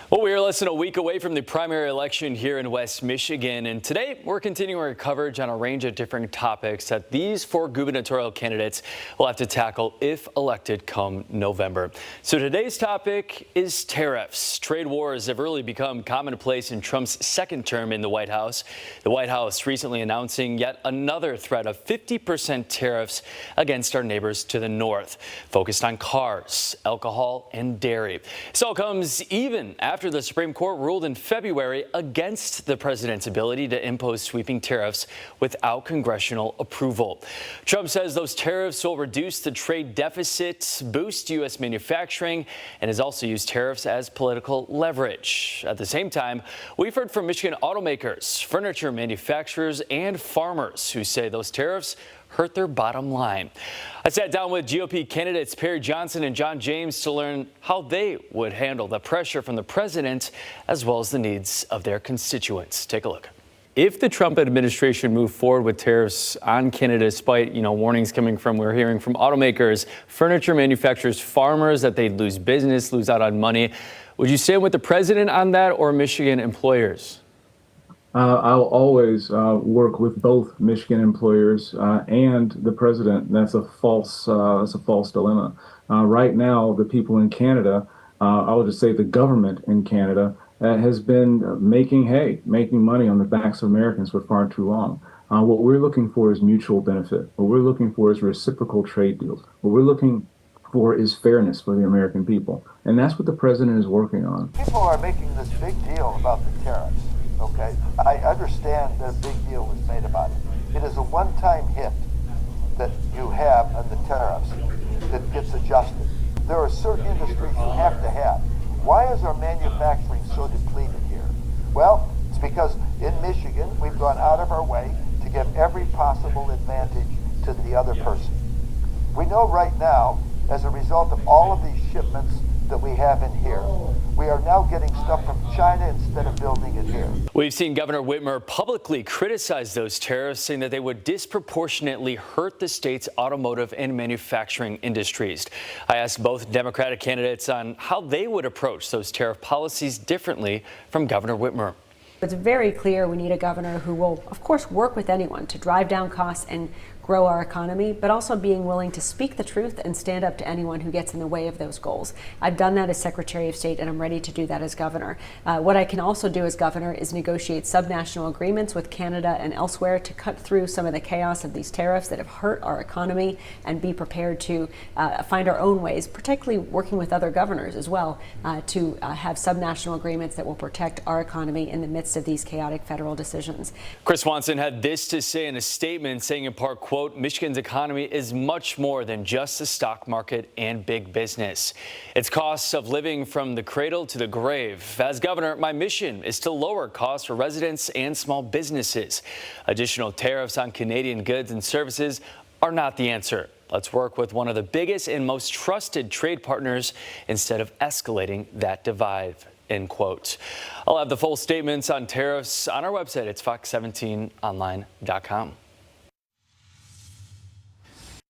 Well, we are less than a week away from the primary election here in West Michigan, and today we're continuing our coverage on a range of different topics that these four gubernatorial candidates will have to tackle if elected come November. So today's topic is tariffs. Trade wars have really become commonplace in Trump's second term in the White House. The White House recently announcing yet another threat of 50% tariffs against our neighbors to the north, focused on cars, alcohol, and dairy. This all comes even after the Supreme Court ruled in February against the president's ability to impose sweeping tariffs without congressional approval. Trump says those tariffs will reduce the trade deficit, boost U.S. manufacturing, and has also used tariffs as political leverage. At the same time, we've heard from Michigan automakers, furniture manufacturers, and farmers who say those tariffs hurt their bottom line. I sat down with GOP candidates Perry Johnson and John James to learn how they would handle the pressure from the president as well as the needs of their constituents. Take a look. If the Trump administration moved forward with tariffs on Canada, despite warnings coming from, we're hearing from automakers, furniture manufacturers, farmers, that they'd lose business, lose out on money, would you stand with the president on that or Michigan employers? I'll always work with both Michigan employers and the president. That's a false dilemma. Right now, the people in Canada, I would just say the government in Canada, has been making money on the backs of Americans for far too long. What we're looking for is mutual benefit. What we're looking for is reciprocal trade deals. What we're looking for is fairness for the American people. And that's what the president is working on. People are making this big deal about the tariffs. Okay, I understand that a big deal was made about it. It is a one-time hit that you have on the tariffs that gets adjusted. There are certain industries you have to have. Why is our manufacturing so depleted here? Well, it's because in Michigan, we've gone out of our way to give every possible advantage to the other person. We know right now, as a result of all of these shipments that we have in here, we are now getting stuff from China instead of building it here. We've seen Governor Whitmer publicly criticize those tariffs, saying that they would disproportionately hurt the state's automotive and manufacturing industries. I asked both Democratic candidates on how they would approach those tariff policies differently from Governor Whitmer. It's very clear we need a governor who will, of course, work with anyone to drive down costs and grow our economy, but also being willing to speak the truth and stand up to anyone who gets in the way of those goals. I've done that as Secretary of State, and I'm ready to do that as governor. What I can also do as governor is negotiate subnational agreements with Canada and elsewhere to cut through some of the chaos of these tariffs that have hurt our economy, and be prepared to find our own ways, particularly working with other governors as well, to have subnational agreements that will protect our economy in the midst of these chaotic federal decisions. Chris Swanson had this to say in a statement, saying in part, quote, Michigan's economy is much more than just the stock market and big business. It's costs of living from the cradle to the grave. As governor, my mission is to lower costs for residents and small businesses. Additional tariffs on Canadian goods and services are not the answer. Let's work with one of the biggest and most trusted trade partners instead of escalating that divide. End quote. I'll have the full statements on tariffs on our website. It's fox17online.com.